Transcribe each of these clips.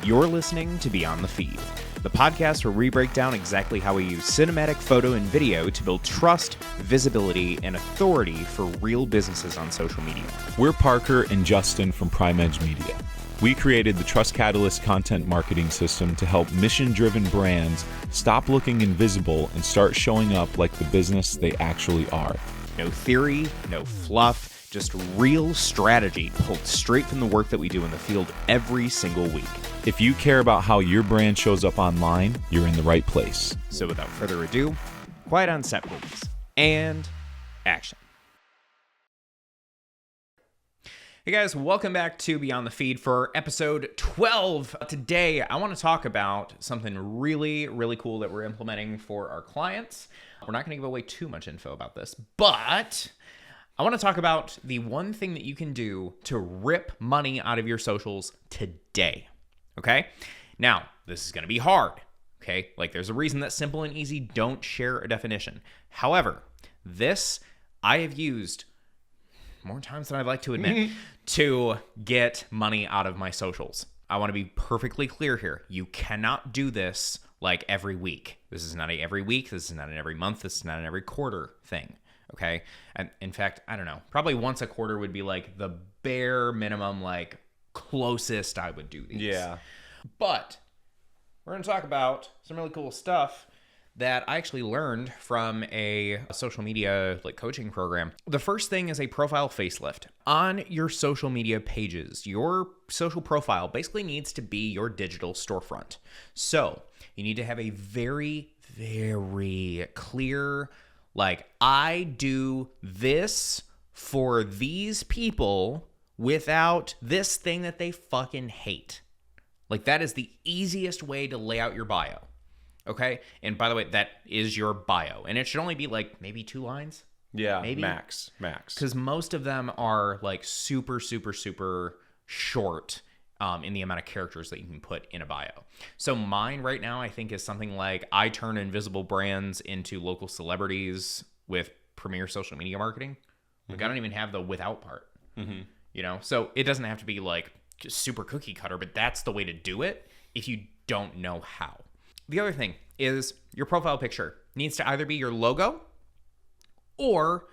You're listening to Beyond the Feed, the podcast where we break down exactly how we use cinematic photo and video to build trust, visibility, and authority for real businesses on social media. We're Parker and Justin from Prime Edge Media. We created the Trust Catalyst content marketing system to help mission-driven brands stop looking invisible and start showing up like the business they actually are. No theory, no fluff, just real strategy pulled straight from the work that we do in the field every single week. If you care about how your brand shows up online, you're in the right place. So without further ado, quiet on set please, and action. Hey guys, welcome back to Beyond the Feed for episode 12. Today, I want to talk about something really cool that we're implementing for our clients. We're not going to give away too much info about this, but I want to talk about the one thing that you can do to rip money out of your socials today, okay? Now, this is going to be hard, okay? Like, there's a reason that simple and easy don't share a definition. However, this I have used more times than I'd like to admit to get money out of my socials. I want to be perfectly clear here. You cannot do this like every week. This is not a every week. This is not an every month. This is not an every quarter thing. Okay. And in fact, I don't know, probably once a quarter would be like the bare minimum, like closest I would do these. Yeah. But we're going to talk about some really cool stuff that I actually learned from a social media like coaching program. The first thing is a profile facelift. On your social media pages, your social profile basically needs to be your digital storefront. So you need to have a very clear, like, I do this for these people without this thing that they fucking hate. Like, that is the easiest way to lay out your bio. Okay? And by the way, that is your bio. And it should only be like maybe 2 lines. Yeah, maybe max. Because most of them are like super short in the amount of characters that you can put in a bio. So mine right now, I think, is something like, I turn invisible brands into local celebrities with premier social media marketing. Like, I don't even have the without part. You know? So it doesn't have to be like just super cookie cutter, but that's the way to do it if you don't know how. The other thing is your profile picture needs to either be your logo or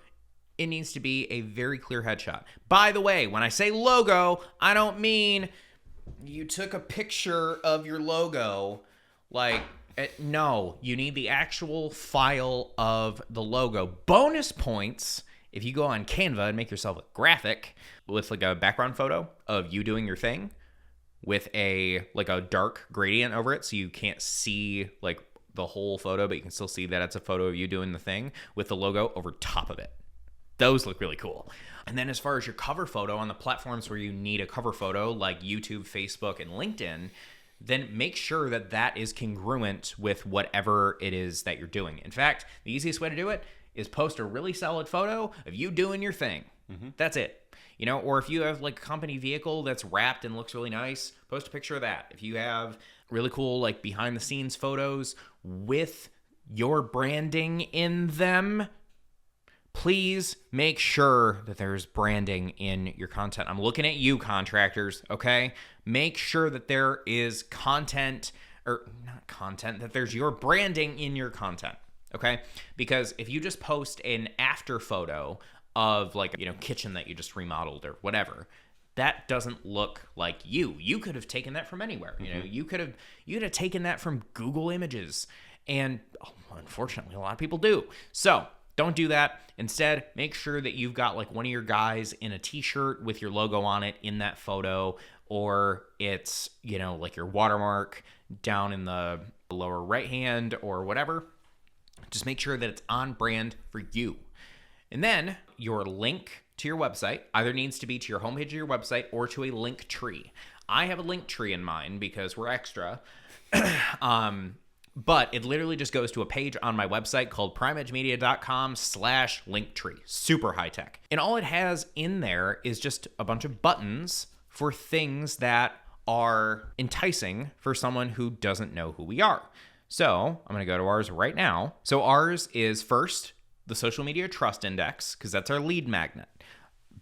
it needs to be a very clear headshot. By the way, when I say logo, I don't mean you took a picture of your logo. Like, no, you need the actual file of the logo. Bonus points if you go on Canva and make yourself a graphic with like a background photo of you doing your thing with a dark gradient over it, so you can't see like the whole photo, but you can still see that it's a photo of you doing the thing with the logo over top of it. Those look really cool. And then as far as your cover photo on the platforms where you need a cover photo like YouTube, Facebook, and LinkedIn, then make sure that that is congruent with whatever it is that you're doing. In fact, the easiest way to do it is post a really solid photo of you doing your thing. That's it. You know, or if you have like a company vehicle that's wrapped and looks really nice, post a picture of that. If you have really cool like behind the scenes photos with your branding in them, please make sure that there's branding in your content. I'm looking at you, contractors, okay? Make sure that there is content, or not content, that there's your branding in your content, okay? Because if you just post an after photo of like, you know, kitchen that you just remodeled or whatever, that doesn't look like you. You could have taken that from anywhere. You know, you could have taken that from Google Images. And unfortunately, a lot of people do. So don't do that. Instead, make sure that you've got like one of your guys in a t-shirt with your logo on it in that photo, or it's, you know, like your watermark down in the lower right hand or whatever. Just make sure that it's on brand for you. And then your link to your website either needs to be to your homepage of your website or to a link tree. I have a link tree in mine because we're extra. But it literally just goes to a page on my website called primeedgemedia.com/linktree. Super high tech. And all it has in there is just a bunch of buttons for things that are enticing for someone who doesn't know who we are. So I'm going to go to ours right now. So ours is first the social media trust index, because that's our lead magnet.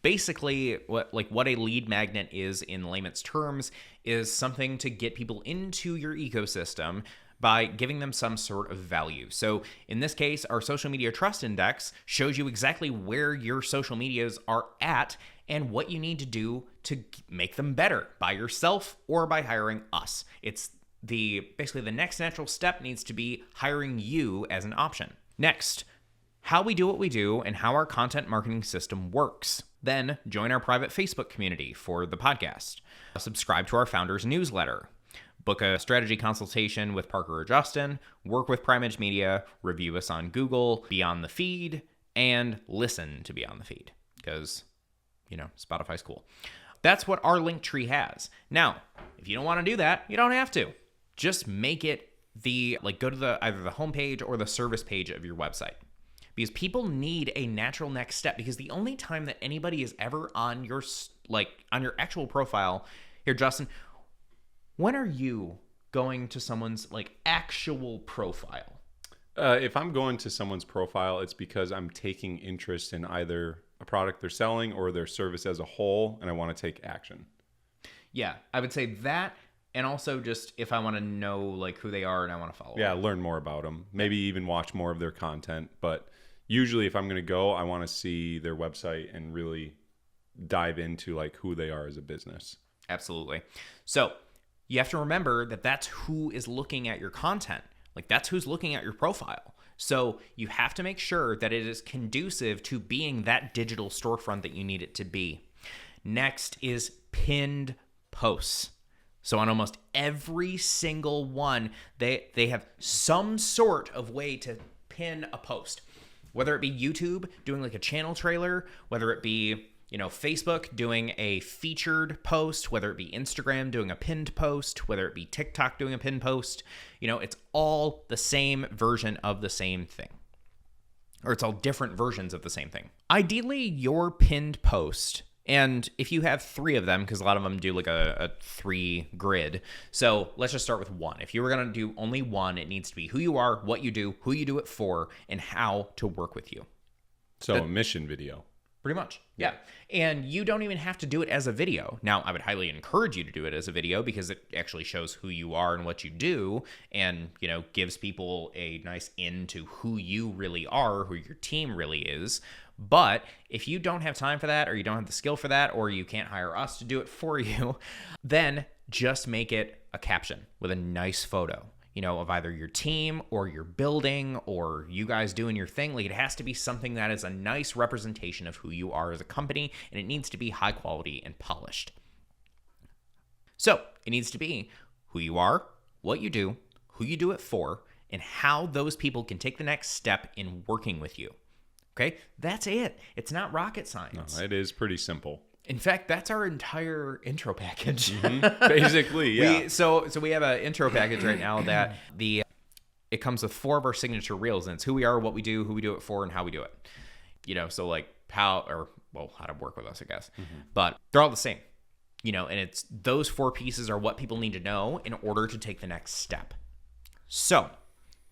basically what a lead magnet is in layman's terms is something to get people into your ecosystem by giving them some sort of value. So in this case, our social media trust index shows you exactly where your social medias are at and what you need to do to make them better by yourself or by hiring us. It's basically the next natural step needs to be hiring you as an option. Next, how we do what we do and how our content marketing system works. Then join our private Facebook community for the podcast. Subscribe to our founders newsletter. Book a strategy consultation with Parker or Justin, work with PrimeEdge Media, review us on Google, be on the feed, and listen to be on the feed because, Spotify's cool. That's what our link tree has. Now, if you don't want to do that, you don't have to. Just make it go to either the homepage or the service page of your website. Because people need a natural next step, because the only time that anybody is ever on your actual profile. Here, Justin, when are you going to someone's actual profile? If I'm going to someone's profile, it's because I'm taking interest in either a product they're selling or their service as a whole, and I want to take action. Yeah, I would say that, and also just if I want to know who they are and I want to follow. Yeah, learn more about them. Maybe even watch more of their content. But usually, if I'm going to go, I want to see their website and really dive into who they are as a business. Absolutely. So you have to remember that that's who is looking at your content. That's who's looking at your profile. So you have to make sure that it is conducive to being that digital storefront that you need it to be. Next is pinned posts. So on almost every single one, they have some sort of way to pin a post. Whether it be YouTube doing a channel trailer, whether it be Facebook doing a featured post, whether it be Instagram doing a pinned post, whether it be TikTok doing a pinned post, it's all the same version of the same thing. Or it's all different versions of the same thing. Ideally, your pinned post, and if you have 3 of them, because a lot of them do a 3 grid. So let's just start with 1. If you were going to do only 1, it needs to be who you are, what you do, who you do it for, and how to work with you. So a mission video. Pretty much. Yeah. And you don't even have to do it as a video. Now, I would highly encourage you to do it as a video because it actually shows who you are and what you do and, gives people a nice into who you really are, who your team really is. But if you don't have time for that, or you don't have the skill for that, or you can't hire us to do it for you, then just make it a caption with a nice photo, of either your team or your building or you guys doing your thing. It has to be something that is a nice representation of who you are as a company, and it needs to be high quality and polished. So it needs to be who you are, what you do, who you do it for, and how those people can take the next step in working with you. Okay, that's it. It's not rocket science. No, it is pretty simple. In fact, that's our entire intro package. Mm-hmm. Basically, yeah. So we have an intro package right now that it comes with 4 of our signature reels, and it's who we are, what we do, who we do it for, and how we do it. So how to work with us, I guess. Mm-hmm. But they're all the same. And it's those 4 pieces are what people need to know in order to take the next step. So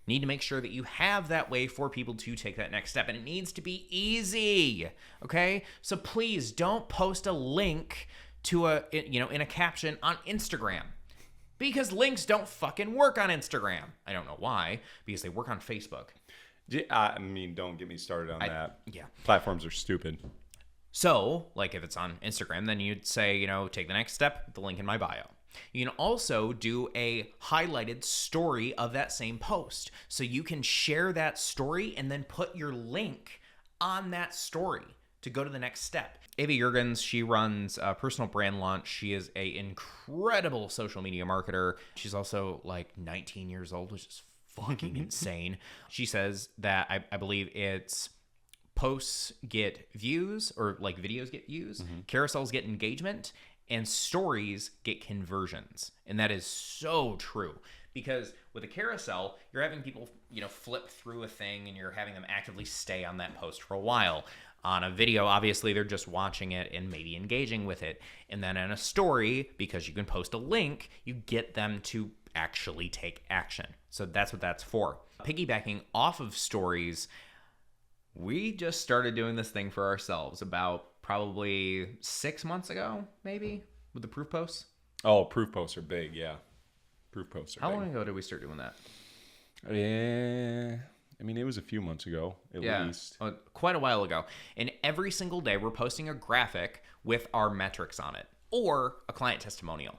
need to make sure that you have that way for people to take that next step, and it needs to be easy. Okay, so please don't post a link to in a caption on Instagram, because links don't fucking work on Instagram. I don't know why, because they work on Facebook. I mean, don't get me started on that. Yeah, platforms are stupid. So if it's on Instagram, then you'd say take the next step, the link in my bio. You can also do a highlighted story of that same post. So you can share that story and then put your link on that story to go to the next step. Ava Jurgens, she runs Personal Brand Launch. She is an incredible social media marketer. She's also 19 years old, which is fucking insane. She says that I believe it's posts get views, or videos get views, carousels get engagement, and stories get conversions. And that is so true, because with a carousel, you're having people, flip through a thing, and you're having them actively stay on that post for a while. On a video, obviously, they're just watching it and maybe engaging with it. And then in a story, because you can post a link, you get them to actually take action. So that's what that's for. Piggybacking off of stories, we just started doing this thing for ourselves about probably 6 months ago, maybe, with the proof posts. Oh, proof posts are big, yeah. Proof posts are How big. long ago did we start doing that? Yeah, I mean, it was a few months ago, at least. Quite a while ago. And every single day, we're posting a graphic with our metrics on it or a client testimonial.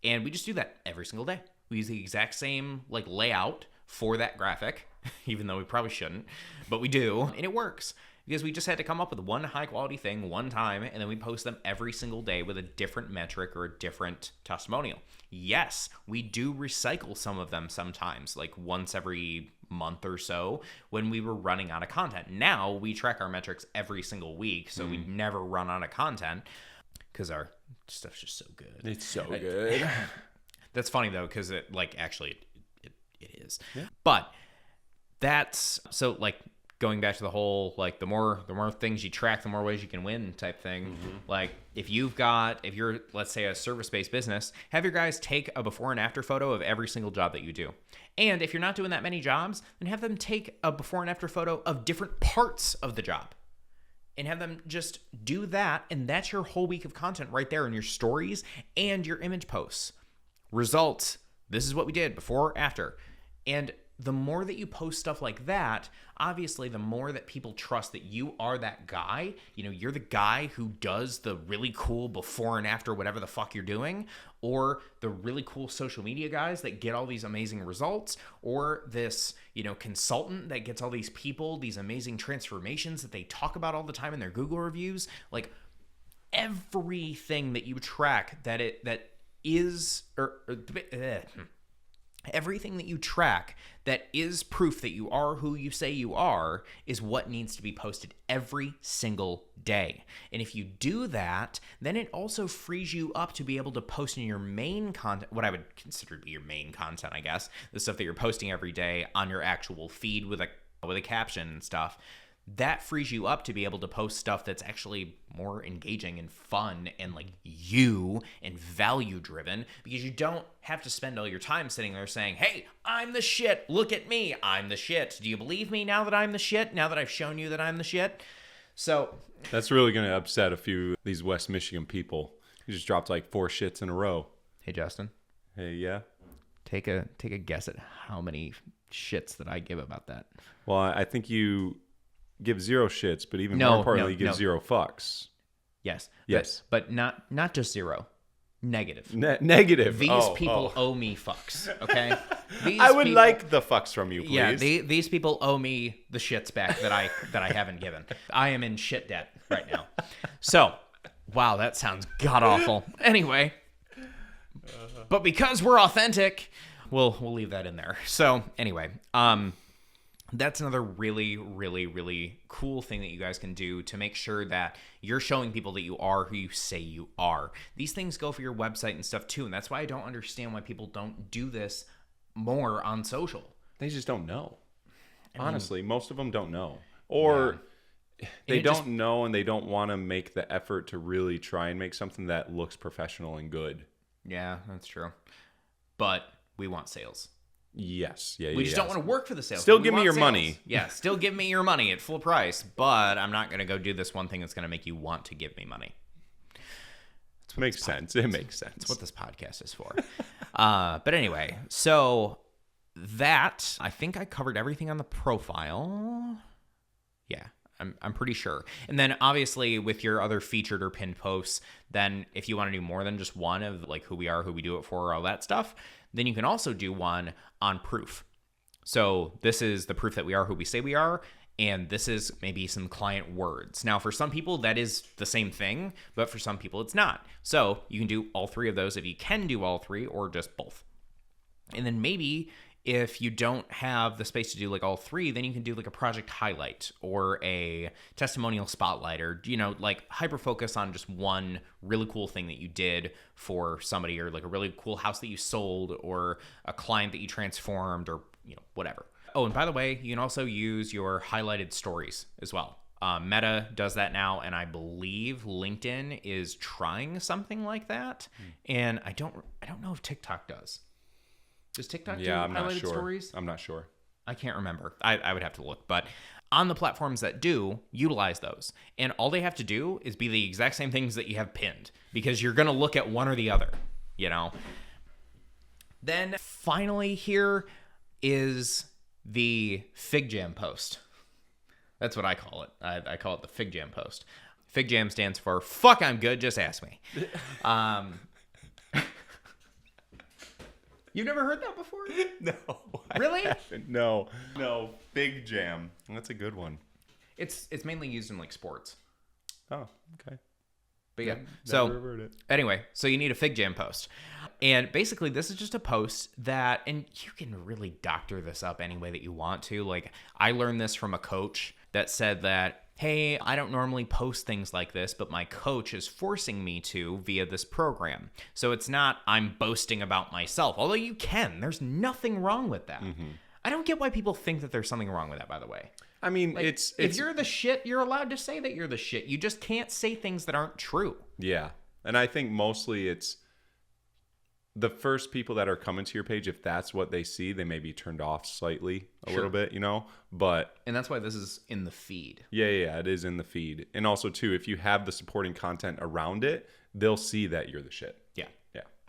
And we just do that every single day. We use the exact same layout for that graphic, even though we probably shouldn't, but we do, and it works. Because we just had to come up with one high-quality thing one time, and then we post them every single day with a different metric or a different testimonial. Yes, we do recycle some of them sometimes, like once every month or so when we were running out of content. Now, we track our metrics every single week, so we never run out of content because our stuff's just so good. It's so good. That's funny, though, because it is. Yeah. But that's... So, going back to the whole the more things you track, the more ways you can win type thing. If you're, let's say, a service-based business, have your guys take a before and after photo of every single job that you do. And if you're not doing that many jobs, then have them take a before and after photo of different parts of the job. And have them just do that, and that's your whole week of content right there in your stories and your image posts. Results, this is what we did before, after. And the more that you post stuff like that, obviously the more that people trust that you are that guy. You're the guy who does the really cool before and after whatever the fuck you're doing, or the really cool social media guys that get all these amazing results, or this, consultant that gets all these people, these amazing transformations that they talk about all the time in their Google reviews. Everything that you track everything that you track that is proof that you are who you say you are is what needs to be posted every single day. And if you do that, then it also frees you up to be able to post in your main content, what I would consider to be your main content, I guess, the stuff that you're posting every day on your actual feed with a caption and stuff. That frees you up to be able to post stuff that's actually more engaging and fun and you and value driven, because you don't have to spend all your time sitting there saying, hey, I'm the shit. Look at me. I'm the shit. Do you believe me now that I'm the shit? Now that I've shown you that I'm the shit? So that's really going to upset a few of these West Michigan people. You just dropped 4 shits in a row. Hey, Justin. Hey, yeah. Take a guess at how many shits that I give about that. Well, I think you give 0 shits, but even more importantly, you give 0 fucks. Yes. Yes. But not just 0. Negative. Negative. These people owe me fucks, okay? I would like the fucks from you, please. Yeah, these people owe me the shits back that I haven't given. I am in shit debt right now. So, wow, that sounds god-awful. Anyway, but because we're authentic, we'll leave that in there. So, anyway, that's another really, really, really cool thing that you guys can do to make sure that you're showing people that you are who you say you are. These things go for your website and stuff too, and that's why I don't understand why people don't do this more on social. They just don't know. Honestly, most of them don't know. Or they don't know, and they don't want to make the effort to really try and make something that looks professional and good. Yeah, that's true. But we want sales. Yes. We just don't want to work for the sales. Still give me your money. Yeah, still give me your money at full price, but I'm not going to go do this one thing that's going to make you want to give me money. Makes sense. It makes sense. That's what this podcast is for. But anyway, so that, I think I covered everything on the profile. Yeah, I'm pretty sure. And then obviously with your other featured or pinned posts, then if you want to do more than just one of who we are, who we do it for, all that stuff, then you can also do one on proof. So this is the proof that we are who we say we are, and this is maybe some client words. Now, for some people, that is the same thing, but for some people, it's not. So you can do all 3 of those if you can do all 3, or just both. And then maybe if you don't have the space to do all 3, then you can do a project highlight or a testimonial spotlight, or hyper focus on just one really cool thing that you did for somebody, or a really cool house that you sold, or a client that you transformed, or whatever. Oh, and by the way, you can also use your highlighted stories as well. Meta does that now, and I believe LinkedIn is trying something like that. And I don't know if TikTok does. Does TikTok do highlighted stories? I'm not sure. I can't remember. I would have to look. But on the platforms that do, utilize those. And all they have to do is be the exact same things that you have pinned, because you're going to look at one or the other, you know? Then finally here is the FIGJAM post. That's what I call it. I call it the FIGJAM post. FIGJAM stands for fuck, I'm good, just ask me. You've never heard that before? No. Really? No. FIGJAM. That's a good one. It's mainly used in like sports. Oh, okay. But yeah. Never heard it. Anyway, so you need a FIGJAM post. And basically this is just a post that, and you can really doctor this up any way that you want to. Like, I learned this from a coach that said that, hey, I don't normally post things like this, but my coach is forcing me to via this program. So it's not I'm boasting about myself, although you can. There's nothing wrong with that. Mm-hmm. I don't get why people think that there's something wrong with that, by the way. I mean, like, it's if you're the shit, you're allowed to say that you're the shit. You just can't say things that aren't true. Yeah. And I think mostly it's the first people that are coming to your page, if that's what they see, they may be turned off slightly a little bit, you know? And that's why this is in the feed. Yeah, it is in the feed. And also, too, if you have the supporting content around it, they'll see that you're the shit. Yeah.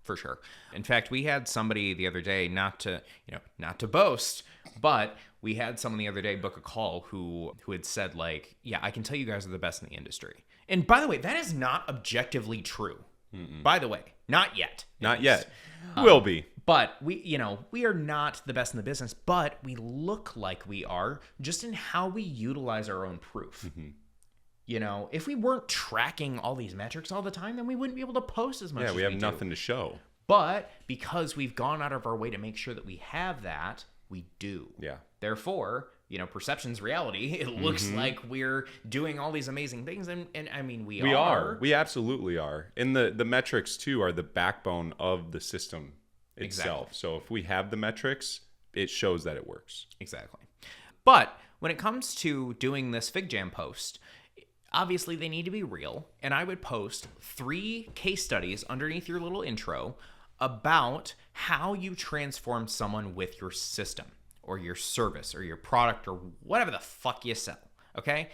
For sure. In fact, we had somebody the other day, not to boast, but we had someone the other day book a call who had said, like, yeah, I can tell you guys are the best in the industry. And by the way, that is not objectively true. Mm-mm. By the way, not yet. Not yet. Will be. But we are not the best in the business, but we look like we are just in how we utilize our own proof. Mm-hmm. You know, if we weren't tracking all these metrics all the time, then we wouldn't be able to post as much as we do. Yeah, we have nothing to show. But because we've gone out of our way to make sure that we have that, we do. Yeah. Therefore, perception's reality. It looks like we're doing all these amazing things. And I mean, we are. We absolutely are. And the metrics, too, are the backbone of the system itself. Exactly. So if we have the metrics, it shows that it works. Exactly. But when it comes to doing this FIGJAM post, obviously they need to be real. And I would post 3 case studies underneath your little intro about how you transform someone with your system or your service or your product or whatever the fuck you sell. Okay?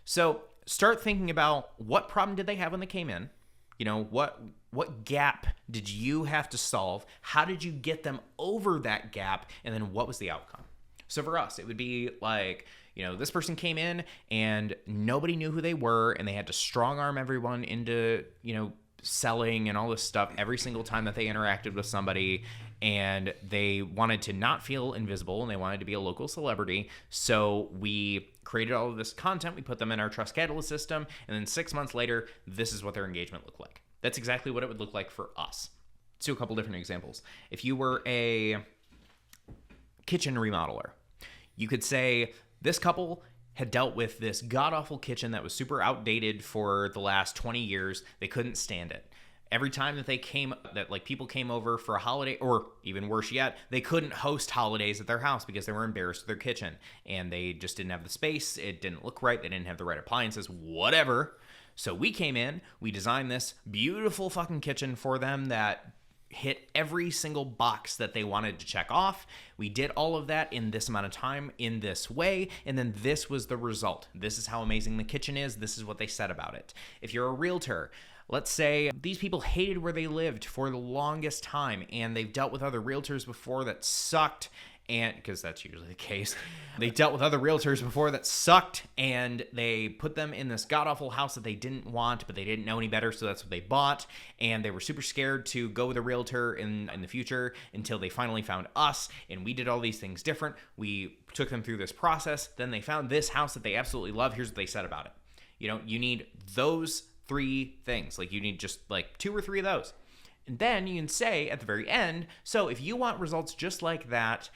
So start thinking about what problem did they have when they came in? What gap did you have to solve? How did you get them over that gap? And then what was the outcome? So for us, it would be like, this person came in and nobody knew who they were, and they had to strong arm everyone into, selling and all this stuff every single time that they interacted with somebody. And they wanted to not feel invisible, and they wanted to be a local celebrity. So we created all of this content. We put them in our Trust Catalyst system. And then 6 months later, this is what their engagement looked like. That's exactly what it would look like for us. Let's do a couple different examples. If you were a kitchen remodeler, you could say this couple had dealt with this god-awful kitchen that was super outdated for the last 20 years. They couldn't stand it. Every time that people came over for a holiday, or even worse yet, they couldn't host holidays at their house because they were embarrassed of their kitchen and they just didn't have the space. It didn't look right. They didn't have the right appliances, whatever. So we came in, we designed this beautiful fucking kitchen for them that hit every single box that they wanted to check off. We did all of that in this amount of time, in this way, and then this was the result. This is how amazing the kitchen is. This is what they said about it. If you're a realtor, let's say these people hated where they lived for the longest time, and they've dealt with other realtors before that sucked, and because that's usually the case, they dealt with other realtors before that sucked, and they put them in this god-awful house that they didn't want, but they didn't know any better, so that's what they bought, and they were super scared to go with a realtor in the future until they finally found us, and we did all these things different. We took them through this process. Then they found this house that they absolutely love. Here's what they said about it. You need those 3 things. Like, you need just like 2 or 3 of those. And then you can say at the very end, so if you want results just like that,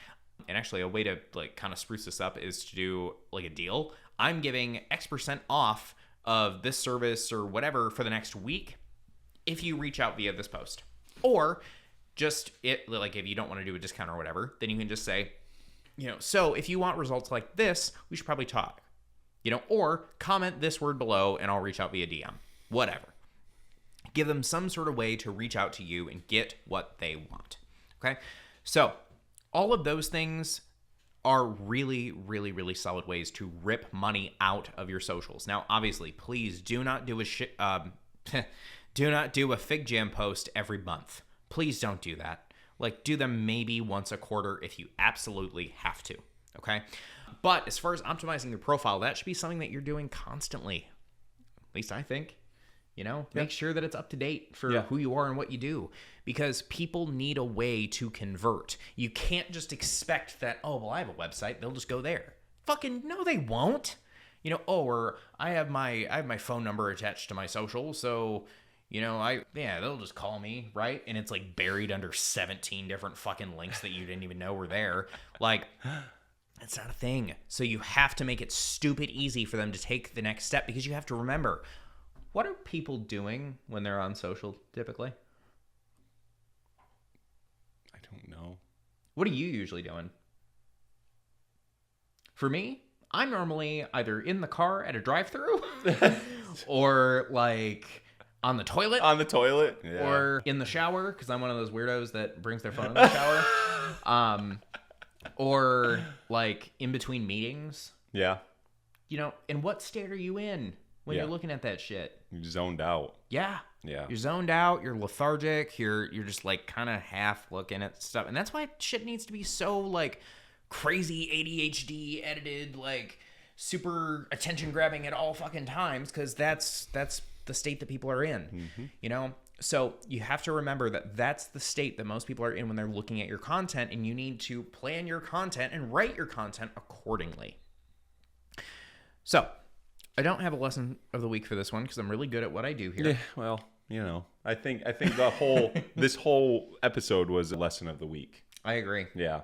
and actually a way to like kind of spruce this up is to do like a deal. I'm giving X% off of this service or whatever for the next week if you reach out via this post. Or just if you don't want to do a discount or whatever, then you can just say, so if you want results like this, we should probably talk. Or comment this word below and I'll reach out via DM. Whatever. Give them some sort of way to reach out to you and get what they want. Okay? So all of those things are really, really, really solid ways to rip money out of your socials. Now, obviously, please do not do a do not do a FIGJAM post every month. Please don't do that. Like, do them maybe once a quarter if you absolutely have to, okay? But as far as optimizing your profile, that should be something that you're doing constantly. At least I think. Make sure that it's up to date for who you are and what you do, because people need a way to convert. You can't just expect that, oh, well, I have a website, they'll just go there. Fucking no, they won't. Or I have my phone number attached to my social, so they'll just call me, right? And it's like buried under 17 different fucking links that you didn't even know were there. Like, that's not a thing. So you have to make it stupid easy for them to take the next step, because you have to remember, what are people doing when they're on social typically? I don't know. What are you usually doing? For me, I'm normally either in the car at a drive-thru or like on the toilet. On the toilet? Yeah. Or in the shower, because I'm one of those weirdos that brings their phone in the shower. Or like in between meetings. Yeah. And what state are you in when you're looking at that shit? You're zoned out. Yeah. Yeah. You're zoned out, you're lethargic, you're just like kind of half looking at stuff. And that's why shit needs to be so like crazy ADHD edited, like super attention grabbing at all fucking times, because that's the state that people are in. Mm-hmm. So you have to remember that that's the state that most people are in when they're looking at your content, and you need to plan your content and write your content accordingly. So I don't have a lesson of the week for this one because I'm really good at what I do here. Yeah, well, I think this whole episode was a lesson of the week. I agree. Yeah.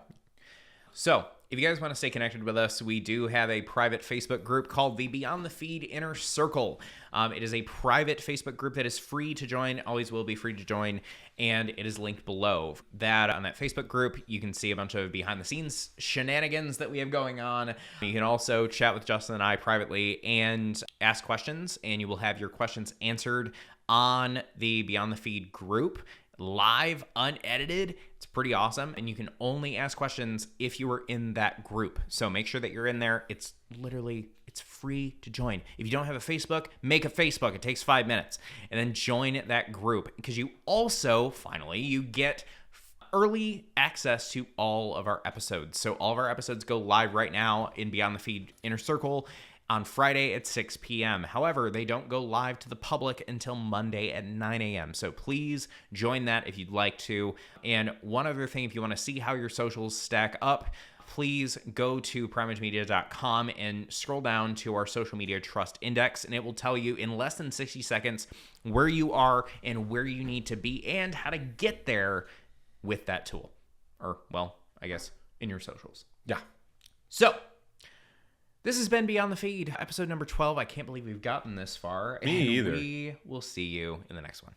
So if you guys want to stay connected with us, we do have a private Facebook group called the Beyond the Feed Inner Circle. It is a private Facebook group that is free to join, always will be free to join, and it is linked below. On that Facebook group, you can see a bunch of behind-the-scenes shenanigans that we have going on. You can also chat with Justin and I privately and ask questions, and you will have your questions answered on the Beyond the Feed group, live, unedited. It's pretty awesome, and you can only ask questions if you are in that group. So make sure that you're in there. It's free to join. If you don't have a Facebook, make a Facebook. It takes 5 minutes, and then join that group, because you also, finally, you get early access to all of our episodes. So all of our episodes go live right now in Beyond the Feed Inner Circle on Friday at 6 p.m. However, they don't go live to the public until Monday at 9 a.m. So please join that if you'd like to. And one other thing, if you want to see how your socials stack up, please go to primeragemedia.com and scroll down to our social media trust index, and it will tell you in less than 60 seconds where you are and where you need to be and how to get there with that tool. Or, well, I guess in your socials. Yeah. So this has been Beyond the Feed, episode number 12. I can't believe we've gotten this far. Me either. We will see you in the next one.